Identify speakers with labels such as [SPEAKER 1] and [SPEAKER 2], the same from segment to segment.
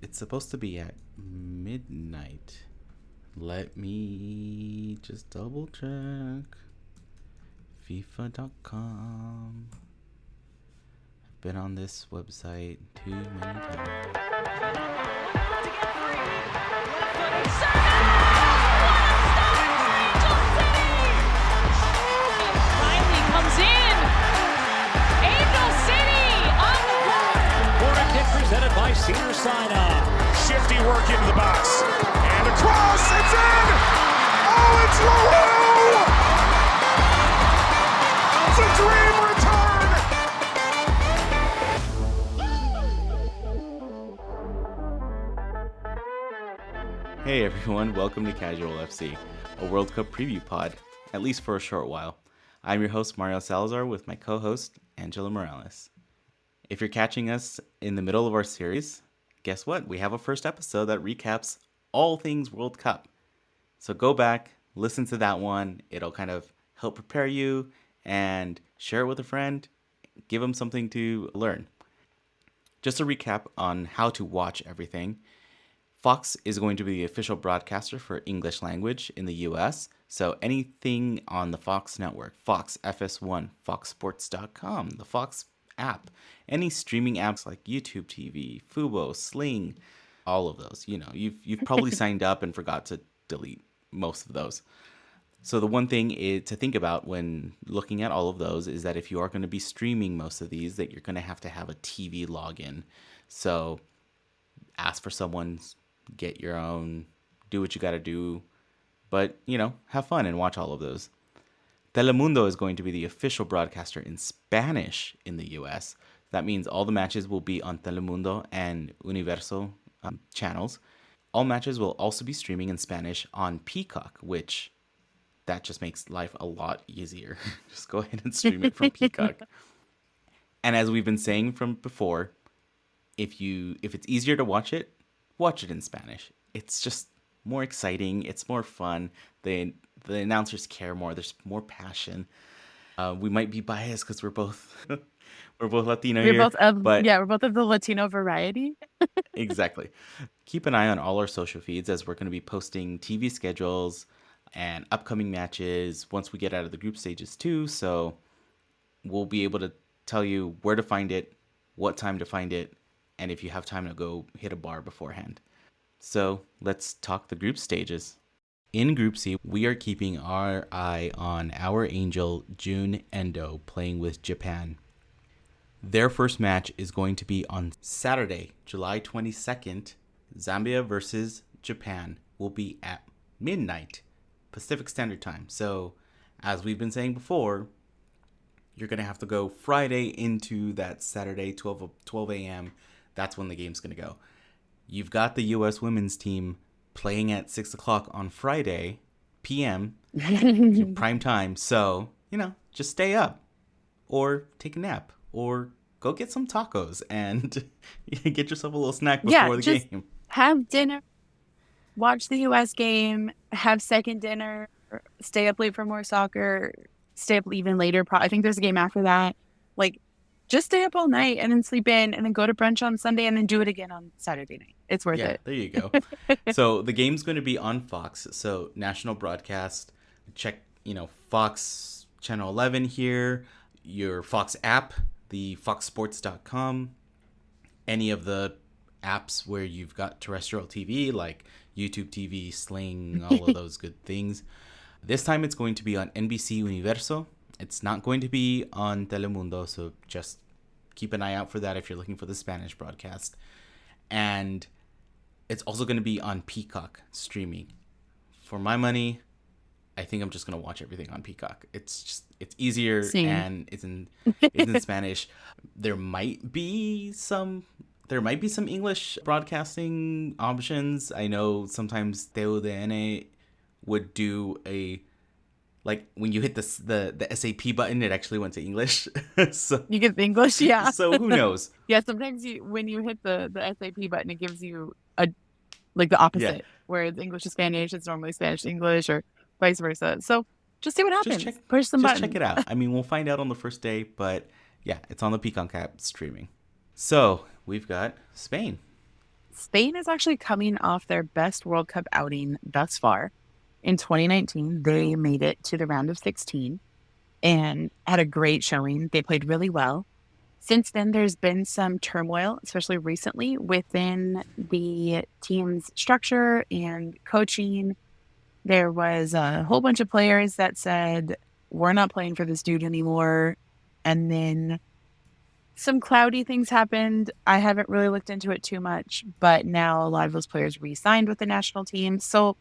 [SPEAKER 1] It's supposed to be at midnight. Let me just double check. FIFA.com. I've been on this website too many times.
[SPEAKER 2] Riley comes in. Angel City on the board.
[SPEAKER 3] Corner kick presented by Cedar Sinai.
[SPEAKER 4] Shifty work into the box. And across, it's in! Oh, it's Leroux! It's a dream return!
[SPEAKER 1] Hey everyone, welcome to Casual FC, a World Cup preview pod, at least for a short while. I'm your host Mario Salazar with my co-host Angela Morales. If you're catching us in the middle of our series, guess what? We have a first episode that recaps all things World Cup. So go back, listen to that one. It'll kind of help prepare you and share it with a friend. Give them something to learn. Just a recap on how to watch everything. Fox is going to be the official broadcaster for English language in the US. So anything on the Fox network, Fox FS1, FoxSports.com, the Fox app, any streaming apps like YouTube TV, Fubo, Sling, all of those. You know, you've probably signed up and forgot to delete most of those. So the one thing to think about when looking at all of those is that if you are going to be streaming most of these, that you're going to have a TV login. So ask for someone, get your own, do what you got to do, but, you know, have fun and watch all of those. Telemundo is going to be the official broadcaster in Spanish in the US. That means all the matches will be on Telemundo and Universo channels. All matches will also be streaming in Spanish on Peacock, which that just makes life a lot easier. Just go ahead and stream it from Peacock. And as we've been saying from before, if it's easier to watch it in Spanish. It's just more exciting. It's more fun. The announcers care more. There's more passion. We might be biased because we're both Latino
[SPEAKER 5] We're
[SPEAKER 1] here.
[SPEAKER 5] both
[SPEAKER 1] we're
[SPEAKER 5] both of the Latino variety.
[SPEAKER 1] Exactly. Keep an eye on all our social feeds as we're going to be posting TV schedules and upcoming matches once we get out of the group stages too. So we'll be able to tell you where to find it, what time to find it, and if you have time to go hit a bar beforehand. So let's talk the group stages. In Group C, we are keeping our eye on our angel Jun Endo playing with Japan. Their first match is going to be on Saturday, July 22nd. Zambia versus Japan will be at midnight Pacific Standard Time. So, as we've been saying before, you're going to have to go Friday into that Saturday, 12 a.m. That's when the game's going to go. You've got the U.S. women's team playing at 6 o'clock on Friday, p.m., prime time. So, you know, just stay up or take a nap or go get some tacos and get yourself a little snack before the game.
[SPEAKER 5] Have dinner, watch the U.S. game, have second dinner, stay up late for more soccer, stay up even later. I think there's a game after that. Like, just stay up all night and then sleep in and then go to brunch on Sunday and then do it again on Saturday night. It's worth it.
[SPEAKER 1] There you go. So the game's going to be on Fox. So national broadcast. Check, Fox Channel 11 here, your Fox app, the FoxSports.com, any of the apps where you've got terrestrial TV like YouTube TV, Sling, all of those good things. This time it's going to be on NBC Universo. It's not going to be on Telemundo, so just keep an eye out for that if you're looking for the Spanish broadcast. And it's also going to be on Peacock streaming. For my money, I think I'm just going to watch everything on Peacock. It's easier.
[SPEAKER 5] Same.
[SPEAKER 1] And it's in Spanish. There might be some English broadcasting options. I know sometimes TUDN would do like when you hit the SAP button, it actually went to English. So
[SPEAKER 5] You get the English, yeah.
[SPEAKER 1] So who knows?
[SPEAKER 5] Yeah, sometimes when you hit the SAP button, it gives you the opposite.
[SPEAKER 1] Yeah.
[SPEAKER 5] Where it's English to Spanish, it's normally Spanish to English or vice versa. So just see what happens.
[SPEAKER 1] Just
[SPEAKER 5] Push some buttons.
[SPEAKER 1] check it out. I mean, we'll find out on the first day, but yeah, it's on the Peacock app streaming. So we've got Spain.
[SPEAKER 5] Spain is actually coming off their best World Cup outing thus far. In 2019, they made it to the round of 16 and had a great showing. They played really well. Since then, there's been some turmoil, especially recently, within the team's structure and coaching. There was a whole bunch of players that said, we're not playing for this dude anymore. And then some cloudy things happened. I haven't really looked into it too much, but now a lot of those players re-signed with the national team. So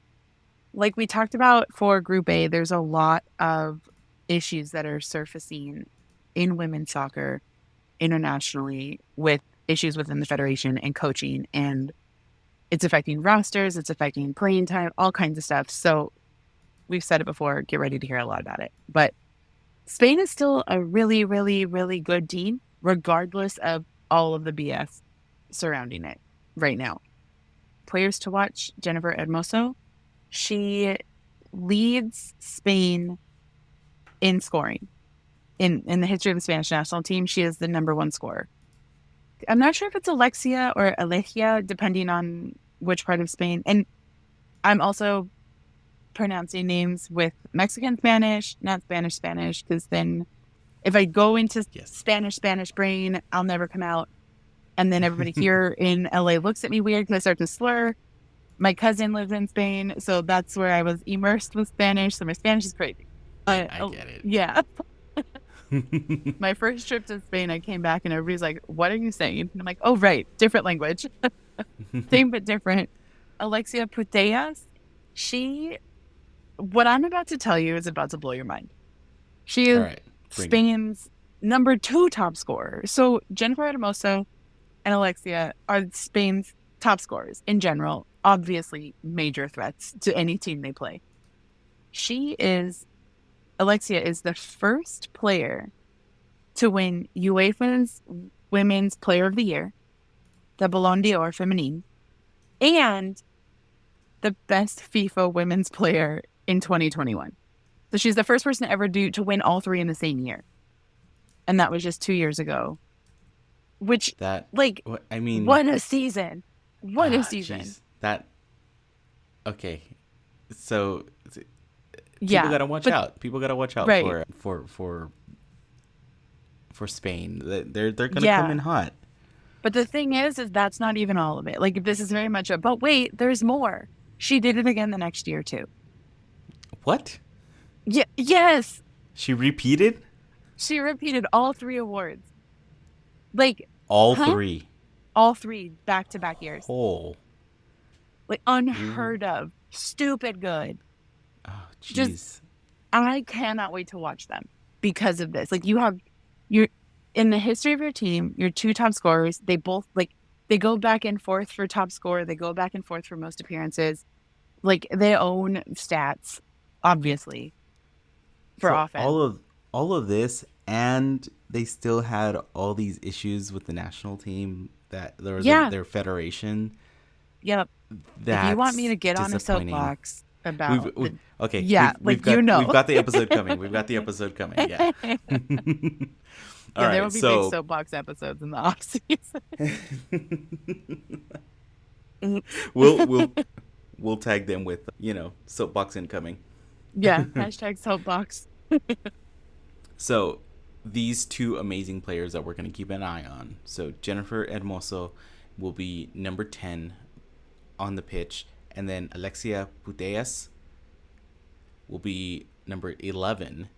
[SPEAKER 5] like we talked about for Group A, there's a lot of issues that are surfacing in women's soccer internationally with issues within the federation and coaching, and it's affecting rosters, it's affecting playing time, all kinds of stuff. So we've said it before, get ready to hear a lot about it. But Spain is still a really, really, really good team, regardless of all of the BS surrounding it right now. Players to watch, Jennifer Hermoso. She leads Spain in scoring. In the history of the Spanish national team, she is the number one scorer. I'm not sure if it's Alexia or Alegia, depending on which part of Spain. And I'm also pronouncing names with Mexican Spanish, not Spanish Spanish, because then if I go into Spanish brain, I'll never come out. And then everybody here in LA looks at me weird because I start to slur. My cousin lives in Spain, so that's where I was immersed with Spanish. So my Spanish is crazy.
[SPEAKER 1] I get it.
[SPEAKER 5] Yeah. My first trip to Spain, I came back and everybody's like, what are you saying? And I'm like, oh, right. Different language. Same but different. Alexia Putellas, what I'm about to tell you is about to blow your mind. She is Spain's number 2 top scorer. So Jennifer Hermoso and Alexia are Spain's top scorers in general. Obviously, major threats to any team they play. Alexia is the first player to win UEFA's Women's Player of the Year, the Ballon d'Or Feminine, and the best FIFA Women's Player in 2021. So she's the first person ever to win all 3 in the same year. And that was just 2 years ago. What a season. What a season.
[SPEAKER 1] Geez. Okay. So
[SPEAKER 5] people
[SPEAKER 1] gotta watch out. People gotta watch out
[SPEAKER 5] right.
[SPEAKER 1] for Spain. They're gonna come in hot.
[SPEAKER 5] But the thing is that's not even all of it. Like, this is very much but wait, there's more. She did it again the next year too.
[SPEAKER 1] What?
[SPEAKER 5] Yeah. Yes.
[SPEAKER 1] She repeated?
[SPEAKER 5] She repeated all 3 awards. Like
[SPEAKER 1] all 3.
[SPEAKER 5] All 3 back-to-back years.
[SPEAKER 1] Oh.
[SPEAKER 5] Like, unheard of. Stupid good.
[SPEAKER 1] Oh, jeez.
[SPEAKER 5] I cannot wait to watch them because of this. Like, you're in the history of your team, your 2 top scorers, they both, they go back and forth for top scorer. They go back and forth for most appearances. Like, they own stats, obviously, for offense.
[SPEAKER 1] All of this, and they still had all these issues with the national team, that there was their federation.
[SPEAKER 5] Yep. If you want me to get on a soapbox about
[SPEAKER 1] we've got the episode coming. We've got the episode coming. Yeah.
[SPEAKER 5] There will be big soapbox episodes in the off season.
[SPEAKER 1] We'll tag them with soapbox incoming.
[SPEAKER 5] Yeah. #soapbox.
[SPEAKER 1] So these 2 amazing players that we're going to keep an eye on. So Jennifer Hermoso will be number 10 on the pitch, and then Alexia Putellas will be number 11.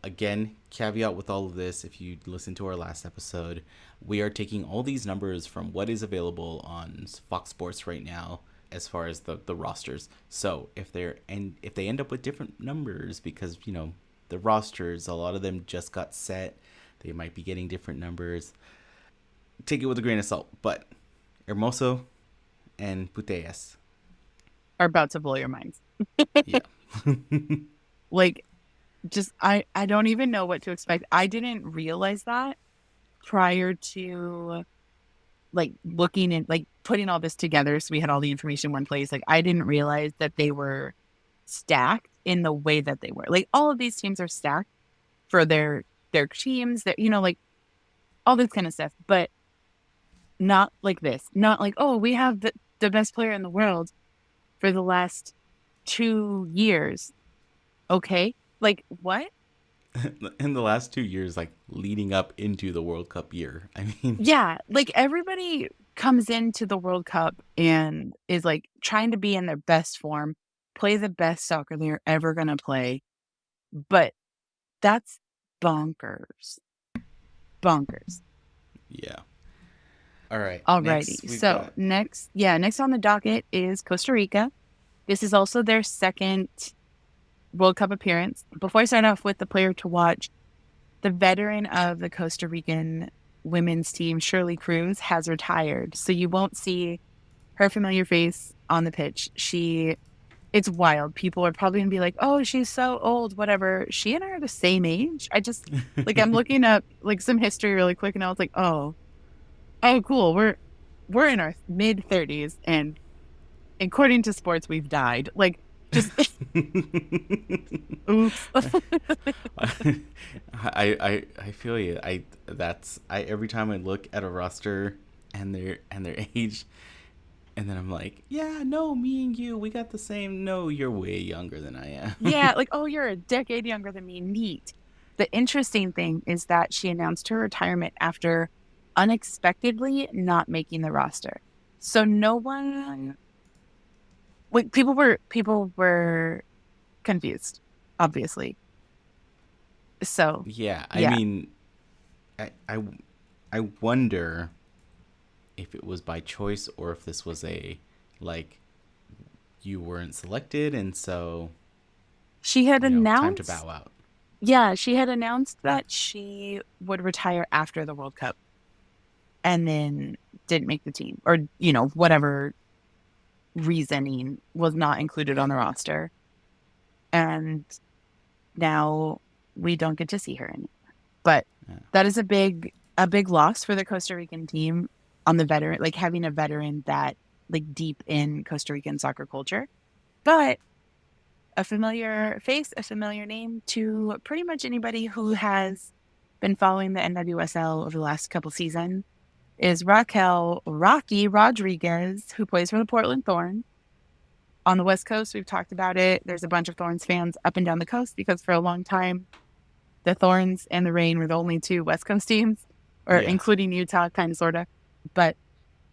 [SPEAKER 1] Again, caveat with all of this, if you listen to our last episode, we are taking all these numbers from what is available on Fox Sports right now as far as the rosters. So if they end up with different numbers because the rosters, a lot of them just got set, they might be getting different numbers. Take it with a grain of salt. But Hermoso and Putellas
[SPEAKER 5] are about to blow your minds.
[SPEAKER 1] Yeah.
[SPEAKER 5] I don't even know what to expect. I didn't realize that prior to looking and putting all this together. So we had all the information in one place. I didn't realize that they were stacked in the way that they were. All of these teams are stacked for their teams, that all this kind of stuff, but not like this. Not like, oh, we have the best player in the world for the last 2 years. Okay? Like, what?
[SPEAKER 1] In the last 2 years, like leading up into the World Cup year. I mean,
[SPEAKER 5] Yeah, like everybody comes into the World Cup and is like trying to be in their best form, play the best soccer they're ever going to play. But that's bonkers. Bonkers.
[SPEAKER 1] yeah. All right.
[SPEAKER 5] Alrighty. Next on the docket is Costa Rica. This is also their second World Cup appearance. Before I start off with the player to watch, the veteran of the Costa Rican women's team, Shirley Cruz, has retired. So you won't see her familiar face on the pitch. It's wild. People are probably going to be like, oh, she's so old, whatever. She and I are the same age. I'm looking up like some history really quick and I was like, oh, cool. We're in our mid-30s and according to sports, we've died. Like, just oops.
[SPEAKER 1] I feel you. Every time I look at a roster and their age, and then I'm like, yeah, no, me and you, we got the same. No, you're way younger than I am.
[SPEAKER 5] Yeah, like, oh, you're a decade younger than me. Neat. The interesting thing is that she announced her retirement after unexpectedly not making the roster. So no one, like, people were confused, obviously. So
[SPEAKER 1] yeah, I mean, I wonder if it was by choice or if this was you weren't selected and so
[SPEAKER 5] she had announced
[SPEAKER 1] time to bow out.
[SPEAKER 5] Yeah, she had announced that she would retire after the World Cup and then didn't make the team or, whatever reasoning was not included on the roster. And now we don't get to see her anymore. But that is a big loss for the Costa Rican team on the veteran, like having a veteran that like deep in Costa Rican soccer culture. But a familiar face, a familiar name to pretty much anybody who has been following the NWSL over the last couple seasons is Rocky Rodriguez, who plays for the Portland Thorns. On the West Coast, we've talked about it. There's a bunch of Thorns fans up and down the coast because for a long time, the Thorns and the Reign were the only two West Coast teams, including Utah, kind of, sort of. But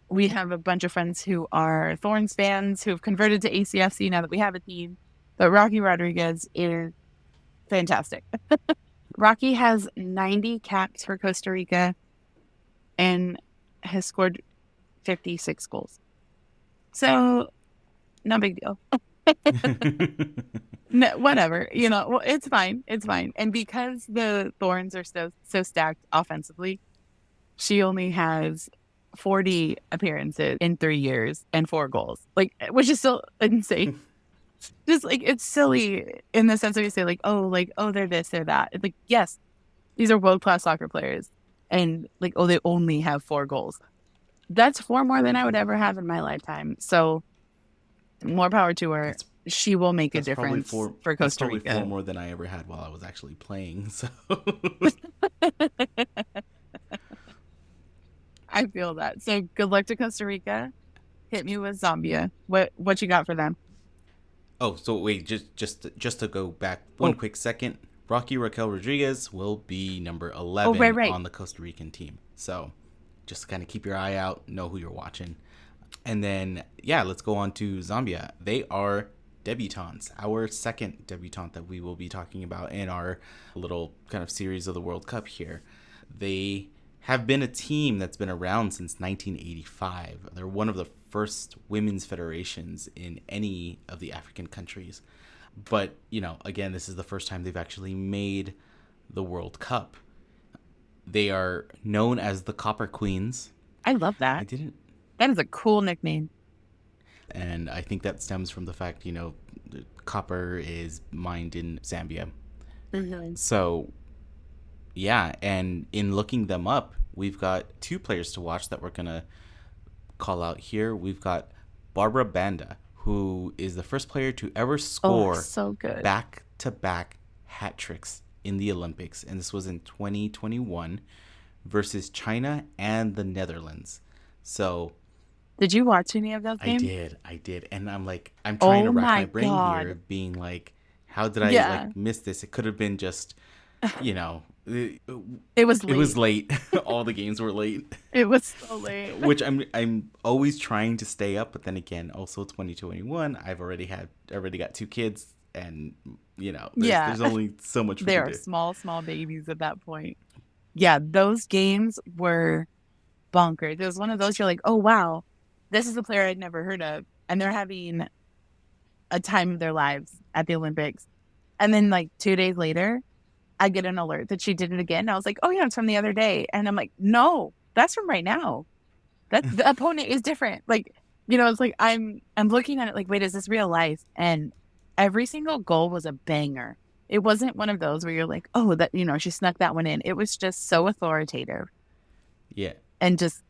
[SPEAKER 5] we have a bunch of friends who are Thorns fans who have converted to ACFC now that we have a team. But Rocky Rodriguez is fantastic. Rocky has 90 caps for Costa Rica and has scored 56 goals. So, no big deal. No, whatever. It's fine. It's fine. And because the Thorns are so stacked offensively, she only has 40 appearances in 3 years and 4 goals. Which is still insane. Just it's silly in the sense that you say oh, they're this, they're that. It's like, yes, these are world-class soccer players. And they only have 4 goals. That's 4 more than I would ever have in my lifetime. So more power to her. She will make a difference for Costa Rica.
[SPEAKER 1] Probably 4 more than I ever had while I was actually playing. So
[SPEAKER 5] I feel that. So good luck to Costa Rica. Hit me with Zambia. What you got for them?
[SPEAKER 1] Oh, so wait, just to go back one quick second. Rocky Raquel Rodriguez will be number 11 on the Costa Rican team. So just kind of keep your eye out, know who you're watching. And then, let's go on to Zambia. They are debutantes, our second debutante that we will be talking about in our little kind of series of the World Cup here. They have been a team that's been around since 1985. They're one of the first women's federations in any of the African countries. But, again, this is the first time they've actually made the World Cup. They are known as the Copper Queens.
[SPEAKER 5] I love that. That is a cool nickname.
[SPEAKER 1] And I think that stems from the fact, the copper is mined in Zambia.
[SPEAKER 5] Mm-hmm.
[SPEAKER 1] So, and in looking them up, we've got 2 players to watch that we're going to call out here. We've got Barbara Banda, who is the first player to ever score back-to-back hat tricks in the Olympics. And this was in 2021 versus China and the Netherlands. So
[SPEAKER 5] Did you watch any of those games?
[SPEAKER 1] I did. And I'm trying to rack my brain
[SPEAKER 5] God.
[SPEAKER 1] here, being like, how did I
[SPEAKER 5] Yeah.
[SPEAKER 1] miss this? It could have been just, it
[SPEAKER 5] It was late.
[SPEAKER 1] was late. All the games were late,
[SPEAKER 5] It was so late.
[SPEAKER 1] which I'm always trying to stay up. But then again, also 2021, I've already got 2 kids, and there's only so much we
[SPEAKER 5] They
[SPEAKER 1] can
[SPEAKER 5] are
[SPEAKER 1] do.
[SPEAKER 5] small babies at that point. Yeah, those games were bonkers. It was one of those you're like, oh wow, this is a player I'd never heard of, and they're having a time of their lives at the Olympics. And then 2 days later, I get an alert that she did it again. I was like, oh yeah, it's from the other day. And I'm like, no, that's from right now. The opponent is different. It's like I'm looking at it like, wait, is this real life? And every single goal was a banger. It wasn't one of those where you're like, oh, that she snuck that one in. It was just so authoritative.
[SPEAKER 1] Yeah.
[SPEAKER 5] And just,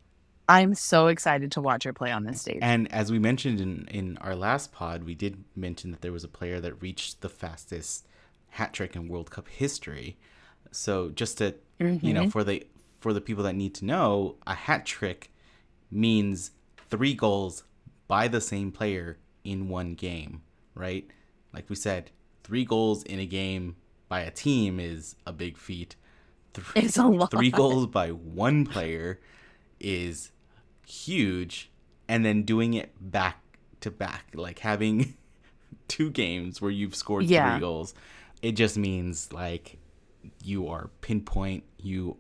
[SPEAKER 5] I'm so excited to watch her play on this stage.
[SPEAKER 1] And as we mentioned in our last pod, we did mention that there was a player that reached the fastest hat trick in World Cup history. So just to, for the people that need to know, a hat trick means 3 goals by the same player in one game, right? Like we said, 3 goals in a game by a team is a big feat.
[SPEAKER 5] It's a lot.
[SPEAKER 1] 3 goals by one player is huge, and then doing it back to back, like having 2 games where you've scored 3 goals, it just means you are pinpoint, you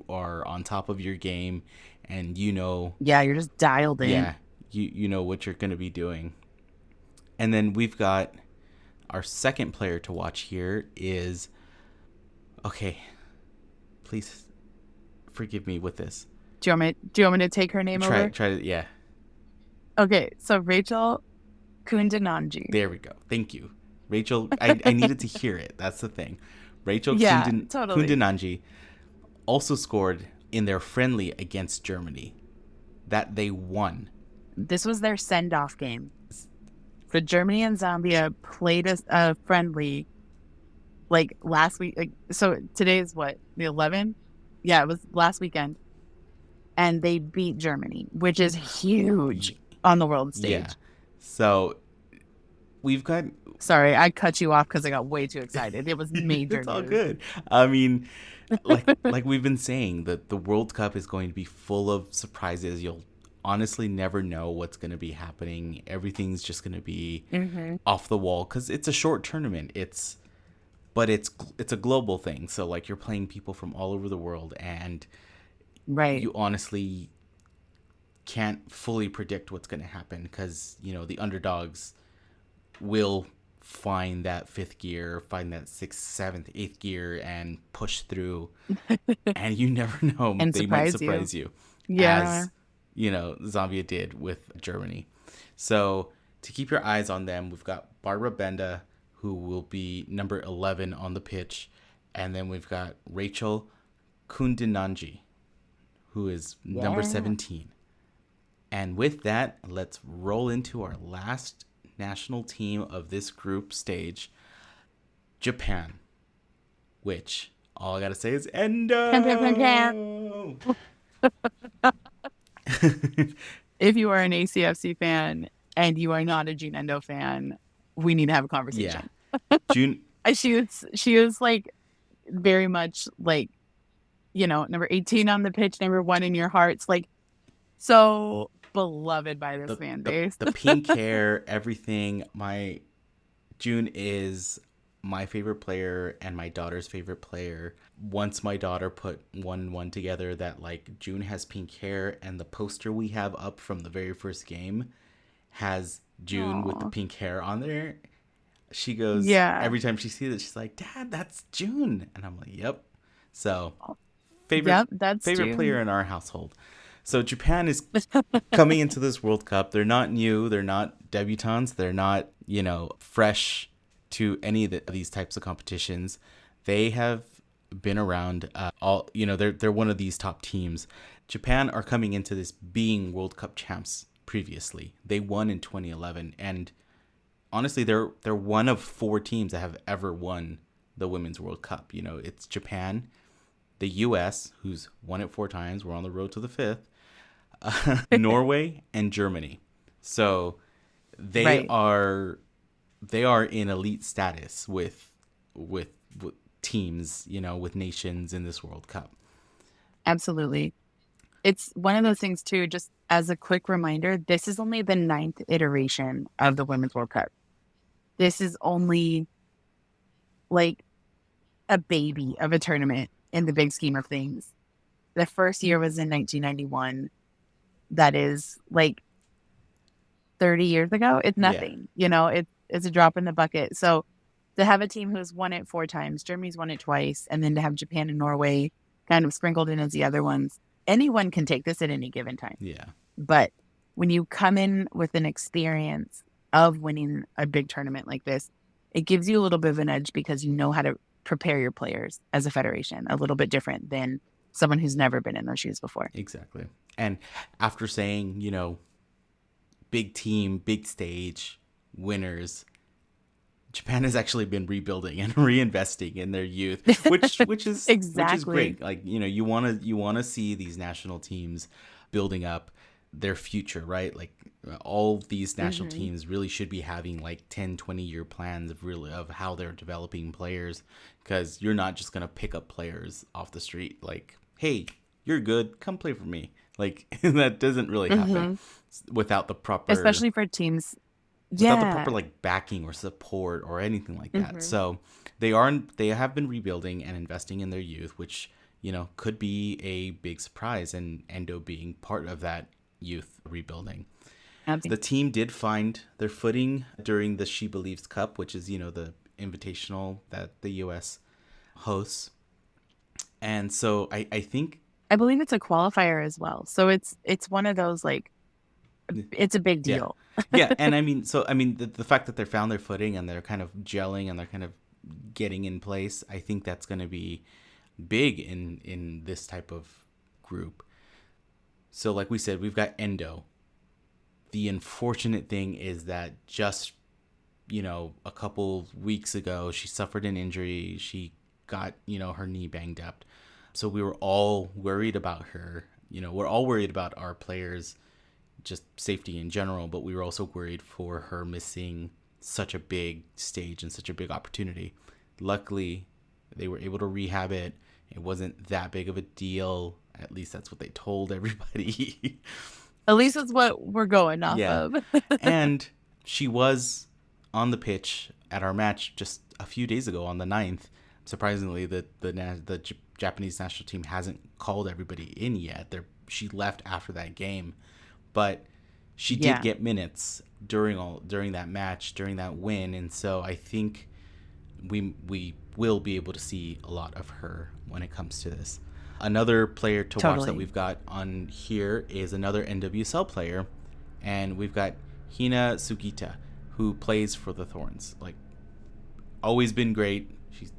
[SPEAKER 1] are on top of your game, and you're
[SPEAKER 5] just dialed in.
[SPEAKER 1] Yeah, you know what you're going to be doing. And then we've got our second player to watch here is, okay, please forgive me with this.
[SPEAKER 5] Do you want me to take her name over?
[SPEAKER 1] Try to, yeah.
[SPEAKER 5] Okay, so Rachel Kundananji.
[SPEAKER 1] There we go. Thank you. Rachel, I needed to hear it. That's the thing. Rachel
[SPEAKER 5] totally.
[SPEAKER 1] Kundananji also scored in their friendly against Germany that they won.
[SPEAKER 5] This was their send-off game. So Germany and Zambia played a friendly last week. So today is what, the 11th? Yeah, it was last weekend. And they beat Germany, which is huge on the world stage.
[SPEAKER 1] Yeah. So we've got...
[SPEAKER 5] Sorry, I cut you off because I got way too excited. It was major
[SPEAKER 1] It's all
[SPEAKER 5] news.
[SPEAKER 1] good. I mean, like we've been saying, that the World Cup is going to be full of surprises. You'll honestly never know what's going to be happening. Everything's just going to be off the wall because it's a short tournament. But it's a global thing. So you're playing people from all over the world, and you honestly can't fully predict what's going to happen because, the underdogs will find that 5th gear, find that 6th, 7th, 8th gear and push through. And you never know.
[SPEAKER 5] And
[SPEAKER 1] they might surprise you.
[SPEAKER 5] Yeah.
[SPEAKER 1] As, Zambia did with Germany. So to keep your eyes on them, we've got Barbara Benda, who will be number 11 on the pitch. And then we've got Rachel Kundananji, who is number 17. And with that, let's roll into our last national team of this group stage, Japan, which all I gotta say is Endo.
[SPEAKER 5] If you are an ACFC fan and you are not a Jun Endo fan, we need to have a conversation.
[SPEAKER 1] Yeah. June.
[SPEAKER 5] She was very much number 18 on the pitch, number 1 in your hearts, so beloved by this fan base.
[SPEAKER 1] The pink hair, everything. June is my favorite player and my daughter's favorite player. Once my daughter put one together that June has pink hair, and the poster we have up from the very first game has June with the pink hair on there. She goes, every time she sees it, she's like, Dad, that's June. And I'm like, yep. So favorite
[SPEAKER 5] June.
[SPEAKER 1] Player in our household. So Japan is coming into this World Cup. They're not new. They're not debutantes. They're not, fresh to any of these types of competitions. They have been around they're one of these top teams. Japan are coming into this being World Cup champs previously. They won in 2011, and honestly, they're one of 4 teams that have ever won the Women's World Cup. It's Japan, the US, who's won it 4 times. We're on the road to the 5th. Norway and Germany. So they
[SPEAKER 5] Right.
[SPEAKER 1] are in elite status with teams, with nations in this World Cup.
[SPEAKER 5] Absolutely. It's one of those things too, just as a quick reminder, this is only the 9th iteration of the Women's World Cup. This is only like a baby of a tournament in the big scheme of things. The first year was in 1991. That is like 30 years ago. It's nothing, it's a drop in the bucket. So to have a team who's won it 4 times, Germany's won it twice, and then to have Japan and Norway kind of sprinkled in as the other ones, anyone can take this at any given time.
[SPEAKER 1] Yeah.
[SPEAKER 5] But when you come in with an experience of winning a big tournament like this, it gives you a little bit of an edge because you know how to prepare your players as a federation, a little bit different than someone who's never been in those shoes before.
[SPEAKER 1] Exactly. And after saying, big team, big stage, winners, Japan has actually been rebuilding and reinvesting in their youth, which is
[SPEAKER 5] Exactly.
[SPEAKER 1] which is great. Like, you want to see these national teams building up their future, right? Like all these national teams really should be having like 10, 20-year plans of how they're developing players, because you're not just going to pick up players off the street like, hey, you're good, come play for me. Like that doesn't really happen without the proper,
[SPEAKER 5] especially for teams
[SPEAKER 1] without the proper like backing or support or anything like that. So they have been rebuilding and investing in their youth, which could be a big surprise, and Endo being part of that youth rebuilding. The team did find their footing during the She Believes Cup, which is the invitational that the US hosts. And so I believe
[SPEAKER 5] it's a qualifier as well. So it's one of those, like, it's a big deal.
[SPEAKER 1] Yeah. And the fact that they found their footing and they're kind of gelling and they're kind of getting in place, I think that's going to be big in this type of group. So like we said, we've got Endo. The unfortunate thing is that just, a couple weeks ago, she suffered an injury. She got, her knee banged up. So we were all worried about her. We're all worried about our players, just safety in general, but we were also worried for her missing such a big stage and such a big opportunity. Luckily, they were able to rehab it. It wasn't that big of a deal. At least that's what they told everybody.
[SPEAKER 5] At least that's what we're going off of.
[SPEAKER 1] And she was on the pitch at our match just a few days ago on the 9th. Surprisingly, the Japanese national team hasn't called everybody in yet. She left after that game, but she did get minutes during that match, during that win, and so I think we will be able to see a lot of her when it comes to this. Another player to watch that we've got on here is another NWSL player, and we've got Hina Sugita, who plays for the Thorns. Like, always been great. She's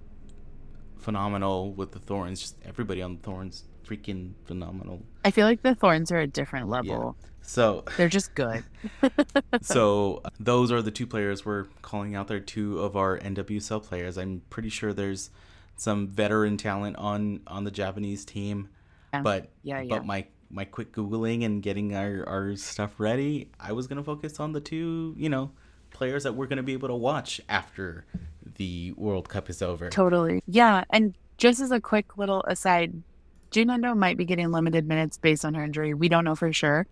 [SPEAKER 1] phenomenal with the Thorns. Just everybody on the Thorns, freaking phenomenal.
[SPEAKER 5] I feel like the Thorns are a different level.
[SPEAKER 1] Yeah. So
[SPEAKER 5] they're just good.
[SPEAKER 1] So those are the 2 players we're calling out there, 2 of our NWSL players. I'm pretty sure there's some veteran talent on the Japanese team, but my quick Googling and getting our stuff ready, I was going to focus on the 2, players that we're going to be able to watch after the World Cup is over.
[SPEAKER 5] Totally. Yeah. And just as a quick little aside, Jun Endo might be getting limited minutes based on her injury. We don't know for sure.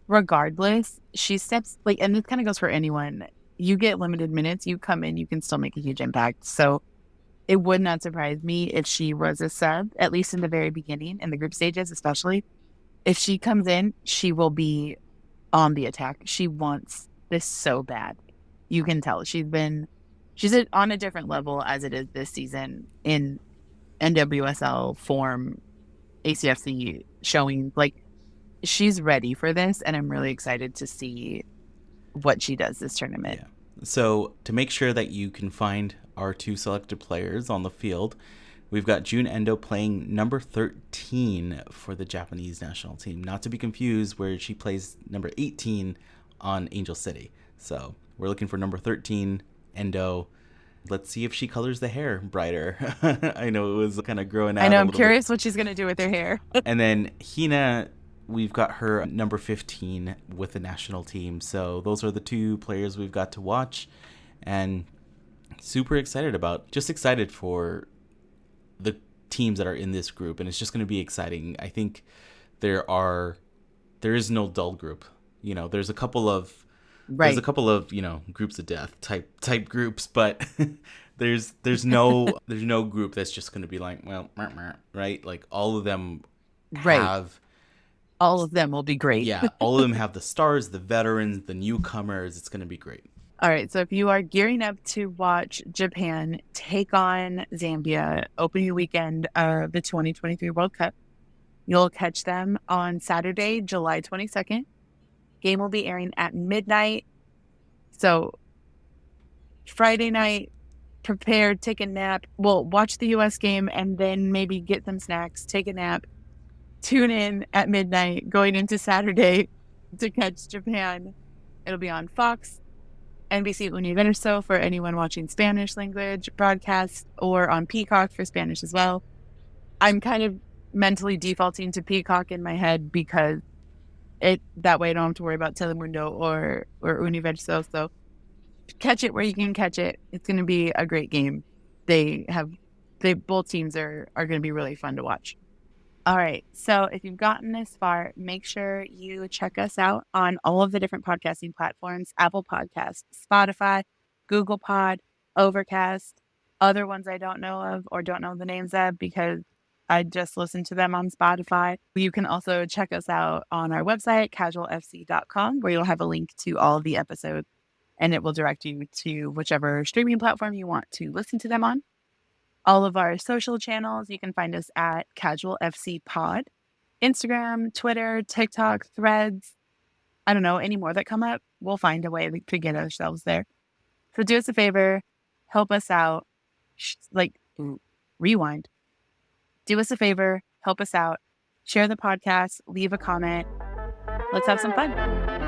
[SPEAKER 5] Regardless, she steps, like, and this kind of goes for anyone. You get limited minutes, you come in, you can still make a huge impact. So it would not surprise me if she was a sub, at least in the very beginning, in the group stages especially. If she comes in, she will be on the attack. She wants this so bad. You can tell. She's on a different level as it is this season in NWSL form, ACFC showing, like, she's ready for this, and I'm really excited to see what she does this tournament.
[SPEAKER 1] Yeah. So to make sure that you can find our 2 selected players on the field, we've got Jun Endo playing number 13 for the Japanese national team, not to be confused where she plays number 18 on Angel City. So we're looking for number 13, Endo. Let's see if she colors the hair brighter. I know it was kind of growing out.
[SPEAKER 5] I know. I'm curious what she's going to do with her hair.
[SPEAKER 1] And then Hina, we've got her at number 15 with the national team. So those are the two players we've got to watch, and super excited for the teams that are in this group, and it's just going to be exciting. I think there is no dull group. There's a couple of groups of death type groups, but there's no group that's just going to be like, well, right? Like all of them have,
[SPEAKER 5] all of them will be great.
[SPEAKER 1] Yeah, all of them have the stars, the veterans, the newcomers. It's going to be great.
[SPEAKER 5] All right, so if you are gearing up to watch Japan take on Zambia opening weekend of the 2023 World Cup, you'll catch them on Saturday, July 22nd. Game will be airing at midnight. So Friday night, prepare, take a nap. Well, watch the U.S. game and then maybe get some snacks, take a nap, tune in at midnight going into Saturday to catch Japan. It'll be on Fox, NBC Universo for anyone watching Spanish language broadcasts, or on Peacock for Spanish as well. I'm kind of mentally defaulting to Peacock in my head because that way I don't have to worry about Telemundo or Universo. So catch it where you can catch it. It's going to be a great game. Both teams are going to be really fun to watch. All right. So if you've gotten this far, make sure you check us out on all of the different podcasting platforms: Apple Podcasts, Spotify, Google Pod, Overcast, other ones I don't know of or don't know the names of because I just listened to them on Spotify. You can also check us out on our website, casualfc.com, where you'll have a link to all of the episodes, and it will direct you to whichever streaming platform you want to listen to them on. All of our social channels, you can find us at Casual FC Pod. Instagram, Twitter, TikTok, Threads. I don't know, any more that come up, we'll find a way to get ourselves there. So do us a favor, help us out. Rewind. Do us a favor, help us out. Share the podcast, leave a comment. Let's have some fun.